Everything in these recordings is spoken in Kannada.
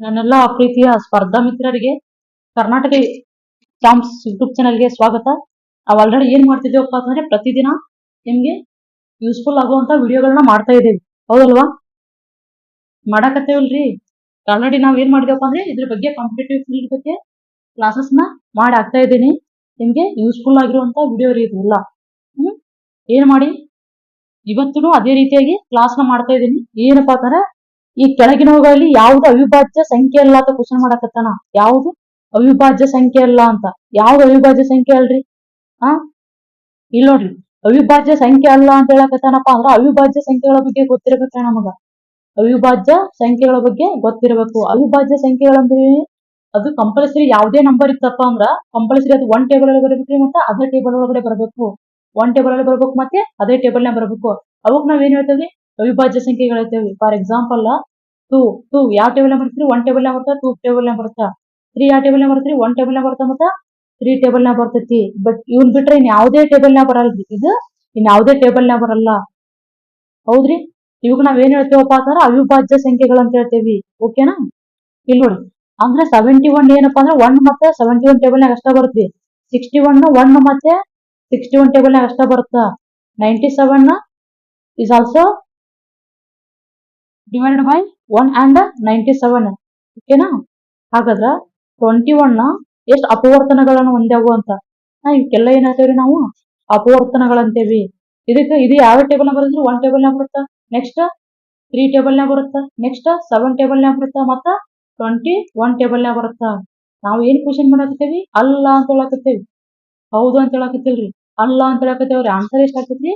ನನ್ನೆಲ್ಲ ಪ್ರೀತಿಯ ಸ್ಪರ್ಧಾ ಮಿತ್ರರಿಗೆ ಕರ್ನಾಟಕ ಚಾಂಪ್ಸ್ ಯೂಟ್ಯೂಬ್ ಚಾನಲ್ಗೆ ಸ್ವಾಗತ. ನಾವು ಆಲ್ರೆಡಿ ಏನ್ ಮಾಡ್ತಿದ್ದೇವಪ್ಪ ಅಂತಂದ್ರೆ ಪ್ರತಿದಿನ ನಿಮ್ಗೆ ಯೂಸ್ಫುಲ್ ಆಗುವಂತ ವಿಡಿಯೋಗಳನ್ನ ಮಾಡ್ತಾ ಇದ್ದೇವೆ, ಹೌದಲ್ವಾ? ಮಾಡಕತ್ತೇವಲ್ರಿ. ಆಲ್ರೆಡಿ ನಾವ್ ಏನ್ ಮಾಡಿದೇವಪ್ಪ ಅಂದ್ರೆ ಇದ್ರ ಬಗ್ಗೆ ಕಾಂಪಿಟೇಟಿವ್ ಫೀಲ್ಡ್ ಬಗ್ಗೆ ಕ್ಲಾಸಸ್ ನ ಮಾಡಿ ಆಗ್ತಾ ಇದ್ದೀನಿ. ನಿಮ್ಗೆ ಯೂಸ್ಫುಲ್ ಆಗಿರುವಂತ ವಿಡಿಯೋ ರೀ ಇದೆಲ್ಲ. ಏನ್ ಮಾಡಿ ಇವತ್ತು ಅದೇ ರೀತಿಯಾಗಿ ಕ್ಲಾಸ್ ನ ಮಾಡ್ತಾ ಇದ್ದೀನಿ. ಏನಪ್ಪಾ ಅಂತಂದ್ರೆ ಈ ಕೆಳಗಿನವುಗಳಲ್ಲಿ ಯಾವ್ದು ಅವಿಭಾಜ್ಯ ಸಂಖ್ಯೆ ಅಲ್ಲ ಅಂತ ಕ್ವಶನ್ ಮಾಡಕತ್ತಾನ. ಯಾವ್ದು ಅವಿಭಾಜ್ಯ ಸಂಖ್ಯೆ ಅಲ್ಲ ಅಂತ? ಯಾವ್ದು ಅವಿಭಾಜ್ಯ ಸಂಖ್ಯೆ ಅಲ್ರಿ? ಆ ಇಲ್ಲಿ ನೋಡ್ರಿ, ಅವಿಭಾಜ್ಯ ಸಂಖ್ಯೆ ಅಲ್ಲ ಅಂತ ಹೇಳಕತ್ತಾನಪ್ಪ ಅಂದ್ರ ಅವಿಭಾಜ್ಯ ಸಂಖ್ಯೆಗಳ ಬಗ್ಗೆ ಗೊತ್ತಿರಬೇಕ ನಮಗ. ಅವಿಭಾಜ್ಯ ಸಂಖ್ಯೆಗಳ ಬಗ್ಗೆ ಗೊತ್ತಿರಬೇಕು. ಅವಿಭಾಜ್ಯ ಸಂಖ್ಯೆಗಳಂದ್ರೆ ಅದು ಕಂಪಲ್ಸರಿ ಯಾವುದೇ ನಂಬರ್ ಇತ್ತಪ್ಪ ಅಂದ್ರ ಕಂಪಲ್ಸರಿ ಅದು ಒನ್ ಟೇಬಲ್ ಒಳಗೆ ಬರಬೇಕ್ರಿ, ಮತ್ತೆ ಅದೇ ಟೇಬಲ್ ಒಳಗಡೆ ಬರಬೇಕು. ಒನ್ ಟೇಬಲ್ ಅಲ್ಲಿ ಬರ್ಬೇಕು ಮತ್ತೆ ಅದೇ ಟೇಬಲ್ ನ ಬರಬೇಕು. ಅವಕ್ ನಾವ್ ಏನ್ ಹೇಳ್ತೇವೆ? ಅವಿಭಾಜ್ಯ ಸಂಖ್ಯೆಗಳು ಹೇಳ್ತೇವೆ. ಫಾರ್ ಎಕ್ಸಾಂಪಲ್ ಟೂ ಟೂ ಯಾವ ಟೇಬಲ್ ನ ಬರ್ತೀರಿ? ಒನ್ ಟೇಬಲ್ ನ ಬರ್ತಾ, ಟೂ ಟೇಬಲ್ ನ ಬರ್ತಾ. ತ್ರೀ ಯಾವ ಟೇಬಲ್ ನ ಬರ್ತೀರಿ? ಒನ್ ಟೇಬಲ್ ನ ಬರ್ತಾ ಮತ್ತ ತ್ರೀ ಟೇಬಲ್ ನ ಬರ್ತೈತಿ. ಬಟ್ ಇವ್ನ್ ಬಿಟ್ರೆ ಇನ್ ಯಾವುದೇ ಟೇಬಲ್ ನ ಬರಲ್ರಿ. ಇದು ಇನ್ ಯಾವುದೇ ಟೇಬಲ್ ನ ಬರಲ್ಲ, ಹೌದ್ರಿ? ಇವಾಗ ನಾವ್ ಏನ್ ಹೇಳ್ತೇವಪ್ಪ ಅಂತಂದ್ರ ಅವಿಭಾಜ್ಯ ಸಂಖ್ಯೆಗಳು ಅಂತ ಹೇಳ್ತೇವಿ. ಓಕೆನಾ? ಇಲ್ಲಿ ನೋಡಿ, ಅಂದ್ರೆ 71 ಏನಪ್ಪಾ ಅಂದ್ರೆ 1 ಮತ್ತೆ 71 ಟೇಬಲ್ ನಾಗ ಅಷ್ಟ ಬರುತ್ತೆ. 61 1 ಮತ್ತೆ 61 ಟೇಬಲ್ ನಾಗ ಅಷ್ಟ ಬರುತ್ತಾ. 97 is also divided by 1 and 97. ಓಕೆನಾ? ಹಾಗಾದ್ರ 21 ಎಷ್ಟು ಅಪವರ್ತನಗಳನ್ನು ಹೊಂದ್ಯಾವು ಅಂತ ಇವಕ್ಕೆಲ್ಲ ಏನ್ ಹೇಳ್ತೇವ್ರಿ ನಾವು? ಅಪವರ್ತನಗಳಂತೇವಿ. ಇದು ಯಾವ ಟೇಬಲ್ ನ ಬರುತ್ತೆ? 1 ಟೇಬಲ್ ನ ಬರುತ್ತಾ, ನೆಕ್ಸ್ಟ್ 3 ಟೇಬಲ್ ನ ಬರುತ್ತಾ, ನೆಕ್ಸ್ಟ್ 7 ಟೇಬಲ್ ನ ಬರುತ್ತಾ, ಮತ್ತ 21 ಟೇಬಲ್ ನ ಬರುತ್ತಾ. ನಾವು ಏನ್ ಕ್ವಶನ್ ಮಾಡಕತ್ತೇವಿ? ಅಲ್ಲ ಅಂತ ಹೇಳಕತ್ತೇವಿ. ಹೌದು ಅಂತ ಹೇಳಕತ್ತಿಲ್ರಿ, ಅಲ್ಲ ಅಂತ ಹೇಳಕತ್ತೇವ್ರಿ. ಆನ್ಸರ್ ಎಷ್ಟ್ ಆಗ್ತೈತ್ರಿ?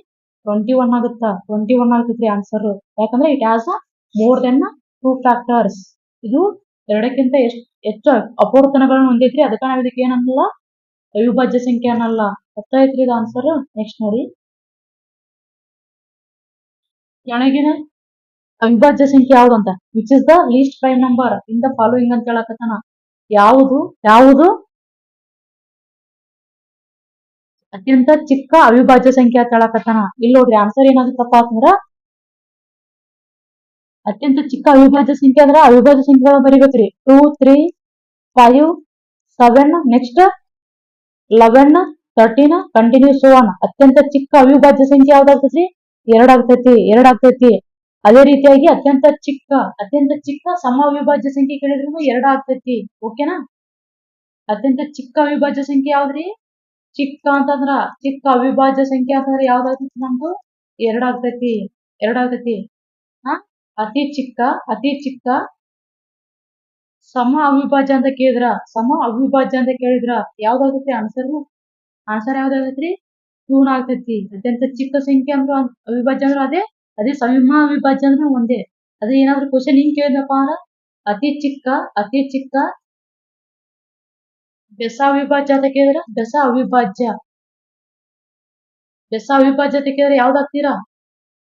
21 ಆಗುತ್ತಾ? 21 ಆಗ್ತೈತ್ರಿ ಆನ್ಸರ್. ಯಾಕಂದ್ರೆ it has more than 2 factors. ಇದು ಎರಡಕ್ಕಿಂತ ಹೆಚ್ಚು ಅಪವರ್ತನಗಳನ್ನು ಹೊಂದೈತ್ರಿ. ಅದಕ್ಕ ನಾವ್ ಇದಕ್ಕೆ ಏನನ್ನಲ್ಲ? ಅವಿಭಾಜ್ಯ ಸಂಖ್ಯೆ ಅನ್ನಲ್ಲ. ಗೊತ್ತಾಯ್ತ್ರಿ ಇದು ಆನ್ಸರ್. ನೆಕ್ಸ್ಟ್ ನೋಡಿ, ಕೆಳಗಿನ ಅವಿಭಾಜ್ಯ ಸಂಖ್ಯೆ ಯಾವ್ದು ಅಂತ? Which is the least prime number in the following ಅಂತ ಹೇಳಕತ್ತಾನ. ಯಾವುದು ಅತ್ಯಂತ ಚಿಕ್ಕ ಅವಿಭಾಜ್ಯ ಸಂಖ್ಯೆ ಅಂತ ಹೇಳಕತ್ತಾನ. ಇಲ್ಲಿ ನೋಡ್ರಿ, ಆನ್ಸರ್ ಏನಾಗುತ್ತಪ್ಪ ಅಂತಂದ್ರ ಅತ್ಯಂತ ಚಿಕ್ಕ ಅವಿಭಾಜ್ಯ ಸಂಖ್ಯೆ ಅಂದ್ರ ಅವಿಭಾಜ್ಯ ಸಂಖ್ಯೆಗಳು ಬರಿಬೇಕ್ರಿ. 2 3 5 7 ನೆಕ್ಸ್ಟ್ 11 13 ಕಂಟಿನ್ಯೂ ಸೋ ಆನ್. ಅತ್ಯಂತ ಚಿಕ್ಕ ಅವಿಭಾಜ್ಯ ಸಂಖ್ಯೆ ಯಾವ್ದಾಗ್ತೈತ್ರಿ? 2 ಆಗ್ತೈತಿ. ಅದೇ ರೀತಿಯಾಗಿ ಅತ್ಯಂತ ಚಿಕ್ಕ ಸಮ ಅವಿಭಾಜ್ಯ ಸಂಖ್ಯೆ ಕೇಳಿದ್ರು 2 ಆಗ್ತೈತಿ. ಓಕೆನಾ? ಅತ್ಯಂತ ಚಿಕ್ಕ ಅವಿಭಾಜ್ಯ ಸಂಖ್ಯೆ ಯಾವ್ದ್ರಿ? ಚಿಕ್ಕ ಅವಿಭಾಜ್ಯ ಸಂಖ್ಯೆ ಅಂತಂದ್ರೆ ಯಾವ್ದಾಗ್ತೈತಿ? ನಮ್ದು 2 ಆಗ್ತೈತಿ. ಅತಿ ಚಿಕ್ಕ ಸಮ ಅವಿಭಾಜ್ಯ ಅಂತ ಕೇಳಿದ್ರ ಯಾವ್ದಾಗತ್ರಿ ಆನ್ಸರ್? ಆನ್ಸರ್ ಯಾವ್ದಾಗತ್ರಿ? 2 ಆಗ್ತೈತಿ. ಅತ್ಯಂತ ಚಿಕ್ಕ ಸಂಖ್ಯೆ ಅಂದ್ರ ಅವಿಭಾಜ್ಯ ಅಂದ್ರ ಅದೇ ಸಮ ಅವಿಭಾಜ್ಯ ಅಂದ್ರ ಒಂದೇ. ಅದೇ ಏನಾದ್ರು ಕ್ವಶನ್ ಹಿಂಗ್ ಕೇಳಿದ್ರಪ್ಪ ಅಂದ್ರ ಅತಿ ಚಿಕ್ಕ ಬೆಸ ಅವಿಭಾಜ್ಯ ಅಂತ ಕೇಳಿದ್ರ ಬೆಸ ಅವಿಭಾಜ್ಯ ಅಂತ ಕೇಳಿದ್ರೆ ಯಾವ್ದು ಹಾಕ್ತೀರಾ?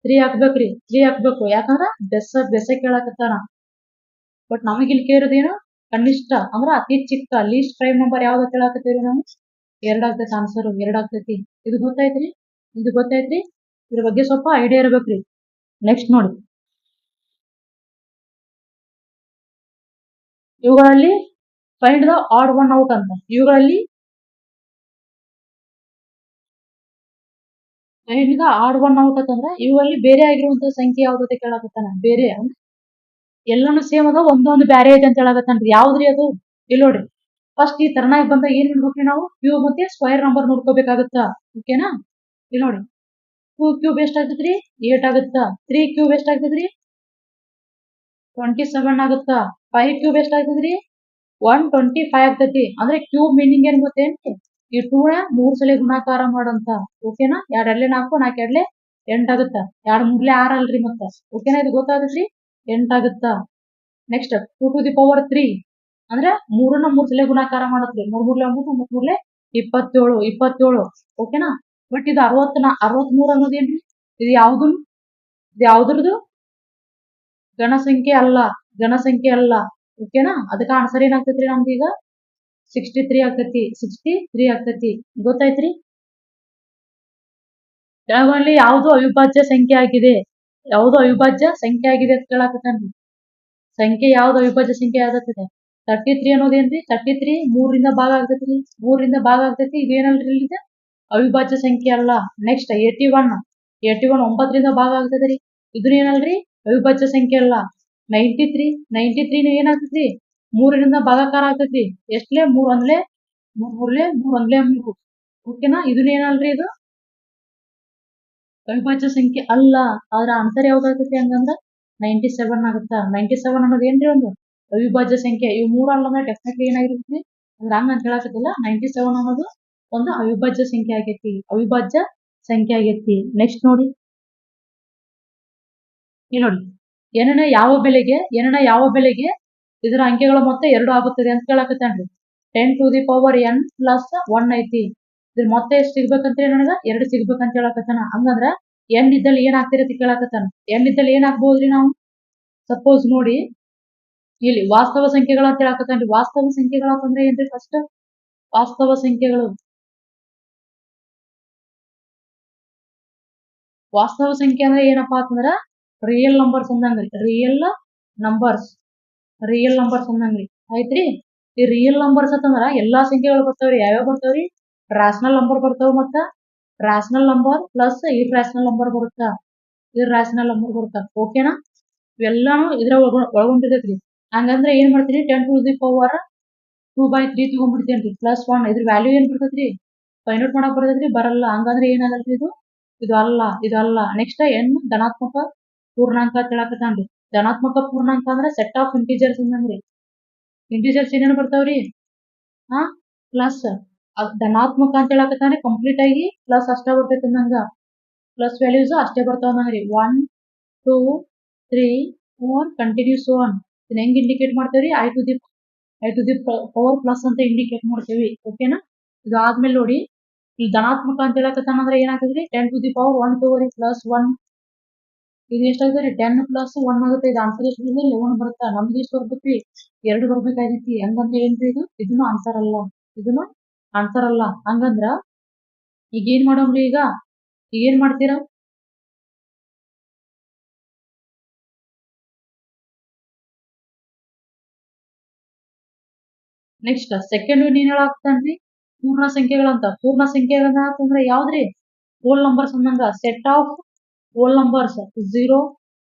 3 ಹಾಕ್ಬೇಕ್ರಿ. 3 ಹಾಕ್ಬೇಕು. ಯಾಕಂದ್ರ ಬೆಸ ಕೇಳಕತ್ತಾನ. ಬಟ್ ನಮಗಿಲ್ಲಿ ಕೇಳಿರೋದೇನು? ಕನಿಷ್ಠ ಅಂದ್ರ ಅತಿ ಚಿಕ್ಕ ಲೀಸ್ಟ್ ಪ್ರೈಮ್ ನಂಬರ್ ಯಾವ್ದು ಅಂತ ಹೇಳಕತ್ತೀವಿ ನಾವು? 2 ಆಗ್ತೈತಿ. ಆನ್ಸರ್ 2 ಆಗ್ತೈತಿ. ಇದು ಗೊತ್ತಾಯ್ತ್ರಿ? ಇದ್ರ ಬಗ್ಗೆ ಸ್ವಲ್ಪ ಐಡಿಯಾ ಇರ್ಬೇಕ್ರಿ. ನೆಕ್ಸ್ಟ್ ನೋಡಿ, ಇವುಗಳಲ್ಲಿ find the odd one out ಅಂತ. ಇವುಗಳಲ್ಲಿ find the odd one out ಅಂತಂದ್ರ ಇವುಗಳಲ್ಲಿ ಬೇರೆ ಆಗಿರುವಂತ ಸಂಖ್ಯೆ ಯಾವ್ದು ಅಂತ ಕೇಳಕತ್ತಾನ. ಬೇರೆ ಅಂದ್ರೆ ಎಲ್ಲಾನು ಸೇಮ್ ಅದ, ಒಂದೊಂದು ಬ್ಯಾರೆ ಐತೆ ಅಂತ ಹೇಳಕತ್ತಾನ್ರಿ. ಯಾವ್ದ್ರಿ ಅದು? ಇಲ್ಲಿ ನೋಡ್ರಿ, ಫಸ್ಟ್ ಈ ತರನಾಗಿ ಬಂದಾಗ ಏನ್ ಮಾಡ್ಬೇಕ್ರಿ ನಾವು? ಕ್ಯೂಬ್ ಮತ್ತೆ ಸ್ಕ್ವೇರ್ ನಂಬರ್ ನೋಡ್ಕೋಬೇಕಾಗುತ್ತಾ. ಓಕೆನಾ? ಇಲ್ಲಿ ನೋಡಿ, 2 ಕ್ಯೂಬ್ ಎಷ್ಟ್ ಆಗ್ತೈತ್ರಿ? 8 ಆಗುತ್ತಾ. 3 ಕ್ಯೂಬ್ ಎಷ್ಟ್ ಆಗ್ತೈತ್ರಿ? 27 ಆಗುತ್ತಾ. 5 ಕ್ಯೂಬ್ ಎಷ್ಟ್ ಆಗ್ತೈತ್ರಿ? 125 ಆಗ್ತೈತಿ. ಅಂದ್ರೆ ಕ್ಯೂಬ್ ಮೀನಿಂಗ್ ಏನ್ ಗೊತ್ತೇನ್ರಿ? ಈ 2 ನ 3 ಸಲ ಗುಣಾಕಾರ ಮಾಡಂತ. ಓಕೆನಾ? 2 2 4 4 2 8 ಆಗುತ್ತಾ. 2 3 6 ಅಲ್ರಿ ಮತ್ತ. ಓಕೆನಾ? ಇದು ಗೊತ್ತಾಗತ್ರಿ? 8 ಆಗುತ್ತಾ. ನೆಕ್ಸ್ಟ್ 2 ಟು ದಿ ಪವರ್ 3 ಅಂದ್ರೆ 3 ನ 3 ಸಲ ಗುಣಾಕಾರ ಮಾಡತ್ರಿ. 3 3 9 3 27. ಓಕೆನಾ? ಬಟ್ ಇದು 63 ಅನ್ನೋದೇನ್ರಿ? ಇದು ಯಾವ್ದ್ರದ್ದು ಗಣಸಂಖ್ಯೆ ಅಲ್ಲ. ಓಕೆನಾ? ಅದಕ್ಕೆ ಆನ್ಸರ್ ಏನಾಗ್ತೈತ್ರಿ ನಮ್ದು ಈಗ? 63 ಆಗ್ತೈತಿ. ಗೊತ್ತಾಯ್ತ್ರಿ? ಕೆಳಗಲ್ಲಿ ಯಾವ್ದು ಅವಿಭಾಜ್ಯ ಸಂಖ್ಯೆ ಆಗಿದೆ ಅಂತ ಕೇಳಕತ್ತಾನ್ರಿ. ಸಂಖ್ಯೆ ಯಾವ್ದು ಅವಿಭಾಜ್ಯ ಸಂಖ್ಯೆ ಯಾವ್ದಾಗ್ತದೆ 33 ಅನ್ನೋದೇನ್ರಿ 33 3ರಿಂದ ಭಾಗ ಆಗ್ತೈತ್ರಿ 3ರಿಂದ ಭಾಗ ಆಗ್ತೈತಿ ಇದೇನಲ್ರಿ ಇದು ಅವಿಭಾಜ್ಯ ಸಂಖ್ಯೆ ಅಲ್ಲ. ನೆಕ್ಸ್ಟ್ 81 9ರಿಂದ ಭಾಗ ಆಗ್ತದ್ರಿ ಇದನ್ನ ಏನಲ್ರಿ ಅವಿಭಾಜ್ಯ ಸಂಖ್ಯೆ ಅಲ್ಲ. 93 ಏನಾಗ್ತೈತ್ರಿ 3ರಿಂದ ಭಾಗಾಕಾರ ಆಗ್ತೈತ್ರಿ ಎಷ್ಟ್ಲೆ 3 ಒಂದ್ಲೆ 3 ಮೂರ್ಲೆ 3 ಒಂದ್ಲೆ 3 ಓಕೆನಾ ಇದನ್ನ ಏನಲ್ರಿ ಇದು ಅವಿಭಾಜ್ಯ ಸಂಖ್ಯೆ ಅಲ್ಲ. ಆದ್ರ ಆನ್ಸರ್ ಯಾವ್ದಾಗ್ತೈತಿ ಹಂಗಂದ್ರ 97 ಆಗುತ್ತಾ 97 ಅನ್ನೋದು ಏನ್ರಿ ಒಂದು ಅವಿಭಾಜ್ಯ ಸಂಖ್ಯೆ ಇವು 3 ಅಲ್ಲ ಅಂದ್ರೆ ಡೆಫಿನೆಟ್ಲಿ ಏನಾಗಿರುತ್ತೆ ಅಂದ್ರೆ ಹಂಗ ಅಂತ ಹೇಳಕತ್ತಿಲ್ಲ 97 ಅನ್ನೋದು ಒಂದು ಅವಿಭಾಜ್ಯ ಸಂಖ್ಯೆ ಆಗೈತಿ ನೆಕ್ಸ್ಟ್ ನೋಡಿ ನೋಡಿ ಏನನ ಯಾವ ಬೆಲೆಗೆ ಇದರ ಅಂಕೆಗಳ ಮೊತ್ತ 2 ಆಗುತ್ತದೆ ಅಂತ ಕೇಳಕತ್ತಾನ್ರಿ 10⁻n + 1 ಐತಿ ಇದ್ರ ಮೊತ್ತ ಎಷ್ಟು ಸಿಗ್ಬೇಕಂತ ನನಗ 2 ಸಿಗ್ಬೇಕಂತ ಹೇಳಕತ್ತಾನ. ಹಂಗಂದ್ರ n ಇದ್ದಲ್ಲಿ ಏನ್ ಆಗ್ತಿರತಿ ಕೇಳಕತ್ತಾನ n ಇದ್ದಲ್ಲಿ ಏನ್ ಹಾಕ್ಬೋದ್ರಿ ನಾವು ಸಪೋಸ್ ನೋಡಿ ಇಲ್ಲಿ ವಾಸ್ತವ ಸಂಖ್ಯೆಗಳು ಅಂತ ಹೇಳಕತ್ತಾನ್ರಿ. ವಾಸ್ತವ ಸಂಖ್ಯೆಗಳು ಅಂತಂದ್ರೆ ಏನ್ರಿ ಫಸ್ಟ್ ವಾಸ್ತವ ಸಂಖ್ಯೆ ಅಂದ್ರೆ ಏನಪ್ಪಾ ಅಂತಂದ್ರ ರಿಯಲ್ ನಂಬರ್ಸ್ ಅಂದಂಗ್ರಿ ರಿಯಲ್ ನಂಬರ್ಸ್ ಅಂದಂಗ್ರಿ ಆಯ್ತ್ರಿ. ಈ ರಿಯಲ್ ನಂಬರ್ಸ್ ಅಂತಂದ್ರ ಎಲ್ಲಾ ಸಂಖ್ಯೆಗಳು ಬರ್ತಾವ್ರಿ ಯಾವ್ಯಾವ ಬರ್ತಾವ್ರಿ ರಾಷನಲ್ ನಂಬರ್ ಬರ್ತಾವ ಮತ್ತ rational number plus irrational number ಬರುತ್ತಾ ಓಕೆನಾ ಇವೆಲ್ಲಾನು ಇದ್ರ ಒಳಗೊಂಡಿರ್ತೈತ್ರಿ. ಹಂಗಂದ್ರ ಏನ್ ಮಾಡ್ತೀನಿ 10⁻2/3 ತಗೊಂಡ್ಬಿಡ್ತೇನ್ರಿ +1 ಇದ್ರ ವ್ಯಾಲ್ಯೂ ಏನ್ ಬರ್ತೈತ್ರಿ ಫೈಂಡ್ ಔಟ್ ಮಾಡಕ್ ಬರ್ತೈತ್ರಿ ಬರಲ್ಲ. ಹಂಗಂದ್ರ ಏನಾಗಲ್ರಿ ಇದು ಅಲ್ಲ. ನೆಕ್ಸ್ಟ್ n ಧನಾತ್ಮಕ ಪೂರ್ಣಾಂಕ ಅಂತ ಹೇಳಕತ್ತಾನ್ರಿ. ಧನಾತ್ಮಕ ಪೂರ್ಣಾಂಕ ಅಂದ್ರೆ ಸೆಟ್ ಆಫ್ ಇಂಟಿಜರ್ಸ್ ಅಂದಂಗ್ರಿ. ಇಂಟಿಜರ್ಸ್ ಏನೇನ್ ಬರ್ತಾವ್ರಿ ಪ್ಲಸ್ ಧನಾತ್ಮಕ ಅಂತ ಹೇಳಕತ್ತಾನೆ ಕಂಪ್ಲೀಟ್ ಆಗಿ ಪ್ಲಸ್ ಅಷ್ಟ ಬರ್ತೈತಿ ಅಂದಂಗ ಪ್ಲಸ್ ವ್ಯಾಲ್ಯೂಸ್ ಅಷ್ಟೇ ಬರ್ತಾವ ಅಂದಂಗ್ರಿ 1 2 3 4 ಕಂಟಿನ್ಯೂಸ್ ಆನ್ ಇದನ್ನ ಹೆಂಗ್ ಇಂಡಿಕೇಟ್ ಮಾಡ್ತೇವ್ರಿ I to the power plus ಅಂತ ಇಂಡಿಕೇಟ್ ಮಾಡ್ತೇವಿ ಓಕೆನಾ. ಇದು ಆದ್ಮೇಲೆ ನೋಡಿ ಈ ಧನಾತ್ಮಕ ಅಂತ ಹೇಳಕತ್ತಾನ ಅಂದ್ರೆ ಏನಾಗ್ತದ್ರಿ 10⁻1 ತಗೋರಿ +1 ಇದು ಎಷ್ಟಾಗ್ತದ್ರಿ 10 + 1 ಆಗುತ್ತೆ. ಇದು ಆನ್ಸರ್ ಎಷ್ಟು 11 ಬರುತ್ತಾ ನಮ್ಗೆ ಎಷ್ಟು ಬರ್ಬೇಕ್ರಿ 2 ಬರ್ಬೇಕಾಗೈತಿ. ಹಂಗಂದ್ರೆ ಏನ್ರಿ ಇದನ್ನು ಆನ್ಸರ್ ಅಲ್ಲ. ಹಂಗಂದ್ರ ಈಗ ಏನ್ ಮಾಡೋಮ್ರಿ ಈಗ ಏನ್ ಮಾಡ್ತೀರಾ ನೆಕ್ಸ್ಟ್ ಸೆಕೆಂಡ್ ಏನ್ ಹೇಳಾಕ್ತಾನ್ರಿ ಪೂರ್ಣ ಸಂಖ್ಯೆಗಳಂತ. ಪೂರ್ಣ ಸಂಖ್ಯೆಗಳಂತಂದ್ರೆ ಯಾವ್ದ್ರಿ ಹೋಲ್ ನಂಬರ್ಸ್ ಅಂದಂಗ set of whole numbers 0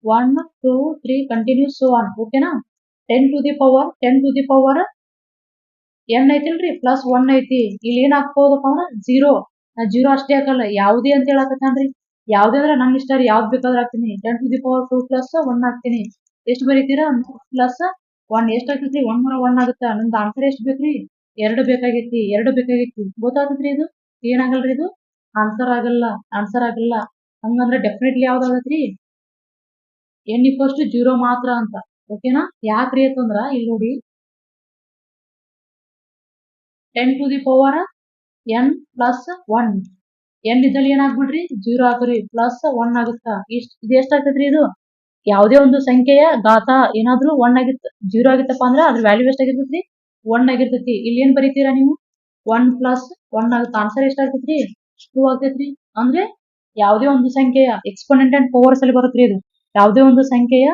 1 2 3 continues on ಓಕೆನಾ. 10⁻n ಐತಿಲ್ರಿ +1 ಐತಿ ಇಲ್ಲಿ ಏನ್ ಹಾಕ್ಬೋದಪ್ಪ ಅಂದ್ರ 0 ಅಷ್ಟೇ ಹಾಕಲ್ಲ ಯಾವ್ದೇ ಅಂತ ಹೇಳಕತ್ತಾನ್ರಿ. ಯಾವ್ದೇ ಅಂದ್ರೆ ನನ್ ಇಷ್ಟ ರೀ ಯಾವ್ದ್ ಬೇಕಾದ್ರೆ ಹಾಕ್ತೀನಿ 10⁻2 + 1 ಹಾಕ್ತೀನಿ ಎಷ್ಟು ಬರೀತೀರಾ +1 ಎಷ್ಟ್ ಆಗ್ತೈತ್ರಿ 101 ಆಗುತ್ತಾ ನಮ್ದು ಆನ್ಸರ್ ಎಷ್ಟ್ ಬೇಕ್ರಿ 2 ಬೇಕಾಗೈತಿ ಗೊತ್ತಾಗತ್ರಿ ಇದು ಏನಾಗಲ್ರಿ ಇದು ಆನ್ಸರ್ ಆಗಲ್ಲ. ಹಂಗಂದ್ರೆ ಡೆಫಿನೆಟ್ಲಿ ಯಾವ್ದಾಗತ್ರಿ n = 0 ಮಾತ್ರ ಅಂತ ಓಕೆನಾ. ಯಾಕ್ರಿ ಅಂತಂದ್ರ ಇಲ್ಲಿ ನೋಡಿ 10⁻n + 1 n ಇದ್ದಲ್ಲಿ ಏನಾಗ್ಬಿಡ್ರಿ 0 ಹಾಕ್ರಿ +1 ಆಗುತ್ತಾ ಇದು ಎಷ್ಟಾಗ್ತೈತ್ರಿ ಇದು ಯಾವುದೇ ಒಂದು ಸಂಖ್ಯೆಯ ಘಾತ ಏನಾದ್ರೂ 1 ಆಗಿತ್ತು 0 ಆಗಿತ್ತಪ್ಪ ಅಂದ್ರೆ ಅದ್ರ ವ್ಯಾಲ್ಯೂ ಎಷ್ಟಾಗಿರ್ತೈತ್ರಿ 1 ಆಗಿರ್ತೈತಿ. ಇಲ್ಲಿ ಏನ್ ಬರೀತೀರಾ ನೀವು 1 + 1 ಆಗುತ್ತೆ ಆನ್ಸರ್ ಎಷ್ಟಾಗ್ತೈತ್ರಿ 2 ಆಗ್ತೈತ್ರಿ. ಅಂದ್ರೆ ಯಾವುದೇ ಒಂದು ಸಂಖ್ಯೆಯ ಎಕ್ಸ್ಪೋನೆಂಟ್ ಅಂಡ್ ಪವರ್ಸ್ ಅಲ್ಲಿ ಬರುತ್ತ್ರಿ ಇದು ಯಾವುದೇ ಒಂದು ಸಂಖ್ಯೆಯ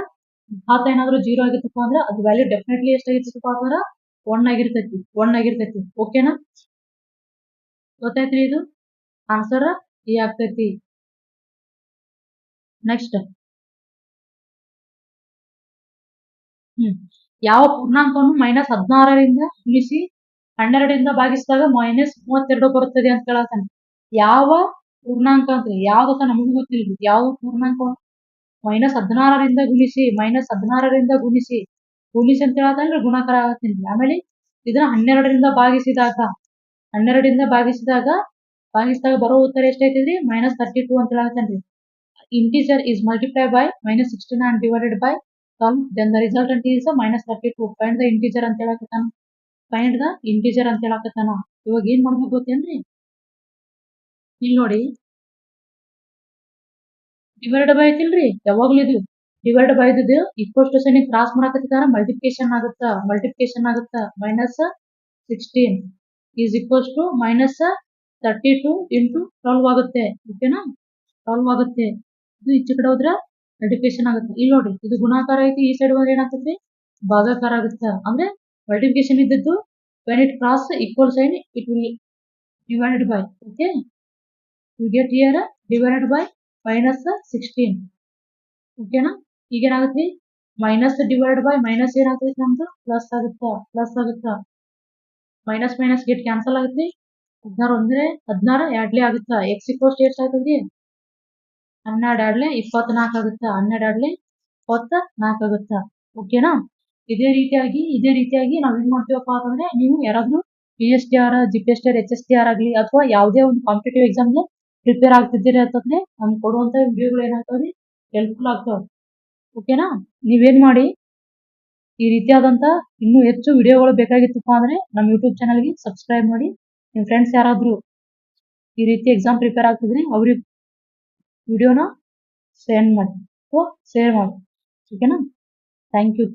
ಘಾತ ಏನಾದ್ರೂ 0 ಆಗಿತ್ತಪ್ಪ ಅಂದ್ರೆ ಅದ್ರ ವ್ಯಾಲ್ಯೂ ಡೆಫಿನೆಟ್ಲಿ ಎಷ್ಟಾಗಿರ್ತೈತಪ್ಪ ಅಂದ್ರೆ 1 ಆಗಿರ್ತೈತಿ ಓಕೆನಾ. ಗೊತ್ತಾಯ್ತ್ರಿ ಇದು ಆನ್ಸರ್ ಎ ಆಗ್ತೈತಿ. ನೆಕ್ಸ್ಟ್ ಯಾವ ಪೂರ್ಣಾಂಕವನ್ನು -16ರಿಂದ ಗುಣಿಸಿ 12ರಿಂದ ಭಾಗಿಸಿದಾಗ -32 ಬರುತ್ತದೆ ಅಂತ ಹೇಳತಾನೆ. ಯಾವ ಪೂರ್ಣಾಂಕ ಅಂದ್ರೆ ಯಾವ್ದಕ್ಕ ನಮಗೂ ಗೊತ್ತಿಲ್ರಿ ಯಾವ ಪೂರ್ಣಾಂಕ -16ರಿಂದ ಗುಣಿಸಿ ಅಂತ ಹೇಳತಾನ್ರಿ ಗುಣಾಕಾರ ಆಗತ್ತೀನಿ. ಆಮೇಲೆ ಇದನ್ನ 12ರಿಂದ ಭಾಗಿಸಿದಾಗ ಬರೋ ಉತ್ತರ ಎಷ್ಟೈತಿದ್ರಿ -32 ಅಂತ ಹೇಳತಾನ್ರಿ. Integer is multiplied by -16 and divided by 12 then the resultant is -32 find the integer ಅಂತ ಹೇಳಕತ್ತಾನ. ಇವಾಗ ಏನ್ ಮಾಡ್ಬೇಕು ಗೊತ್ತೇನ್ರಿ ಇಲ್ಲಿ ನೋಡಿ ಡಿವೈಡ್ ಬೈ ಐತಿಲ್ರಿ ಯಾವಾಗ್ಲೂ ಇದು ಡಿವೈಡ್ ಬೈ ಇದು ಈಕ್ವಲ್ ಟು ಸೈನ್ ಕ್ರಾಸ್ ಮಾಡಕತ್ತಿದಾರ ಮಲ್ಟಿಪ್ಲಿಕೇಶನ್ ಆಗುತ್ತಾ -16 ಈಸ್ ಈಕ್ವಲ್ಸ್ ಟು -32 × 12 ಆಗುತ್ತೆ ಓಕೆನಾ 12 ಆಗುತ್ತೆ. ಇದು ಈಚೆ ಕಡೆ ಹೋದ್ರೆ ಮಲ್ಟಿಪ್ಲಿಕೇಶನ್ ಆಗುತ್ತೆ. ಇಲ್ಲಿ ನೋಡಿ ಇದು ಗುಣಾಕಾರ ಐತಿ ಈ ಸೈಡ್ ಹೋದ್ರೆ ಏನಾಗ್ತೈತಿ ಭಾಗಾಕಾರ ಆಗುತ್ತೆ. ಅಂದ್ರೆ ಮಲ್ಟಿಪ್ಲಿಕೇಶನ್ ಇದ್ದದ್ದು when it cross equal sign it will divided by. Okay, you get here divided by -16. ಓಕೆನಾ? ಈಗ ಏನಾಗುತ್ತೆ ಮೈನಸ್ ಡಿವೈಡ್ ಬೈ ಮೈನಸ್ ಏನಾಗ್ತೈತಿ ನಮ್ದು ಪ್ಲಸ್ ಆಗುತ್ತಾ ಮೈನಸ್ ಮೈನಸ್ ಗೆಟ್ ಕ್ಯಾನ್ಸಲ್ ಆಗುತ್ತೆ. 16 ಒಂದ್ರೆ 16 ಎರಡ್ಲೆ ಆಗುತ್ತಾ ಎಕ್ಸ್ ಇಕ್ವಲ್ಸ್ ಎಷ್ಟು ಆಗ್ತದೆ 12 ಎರಡ್ಲೆ 24 ಆಗುತ್ತಾ 12 ಎರಡ್ಲೆ 24 ಆಗುತ್ತಾ. ಓಕೆನಾ? ಇದೇ ರೀತಿಯಾಗಿ ನಾವ್ ಏನ್ ಮಾಡ್ತೀವಪ್ಪ ಅಂತಂದ್ರೆ ನೀವು ಯಾರಾದ್ರೂ PSTR GPSTR HSTR ಆಗಲಿ ಅಥವಾ ಯಾವುದೇ ಒಂದು ಕಾಂಪಿಟೇಟಿವ್ ಎಕ್ಸಾಮ್ಗೆ ಪ್ರಿಪೇರ್ ಆಗ್ತಿದ್ದೀರಿ ಅಂತಂದ್ರೆ ನಮ್ಗೆ ಕೊಡುವಂತ ವಿಡಿಯೋಗಳು ಏನಾಗ್ತಾವ್ರಿ ಹೆಲ್ಪ್ಫುಲ್ ಆಗ್ತಾವ. ಓಕೆನಾ? ನೀವೇನ್ ಮಾಡಿ ಈ ರೀತಿಯಾದಂತ ಇನ್ನೂ ಹೆಚ್ಚು ವಿಡಿಯೋಗಳು ಬೇಕಾಗಿತ್ತಪ್ಪ ಅಂದ್ರೆ ನಮ್ಮ ಯೂಟ್ಯೂಬ್ ಚಾನಲ್ಗೆ ಸಬ್ಸ್ಕ್ರೈಬ್ ಮಾಡಿ. ನಿಮ್ಮ ಫ್ರೆಂಡ್ಸ್ ಯಾರಾದ್ರೂ ಈ ರೀತಿ ಎಕ್ಸಾಮ್ ಪ್ರಿಪೇರ್ ಆಗ್ತಿದ್ರೆ ಅವ್ರಿಗೆ ವಿಡಿಯೋನ ಶೇರ್ ಮಾಡಿ. ಓಕೆನಾ? Thank you.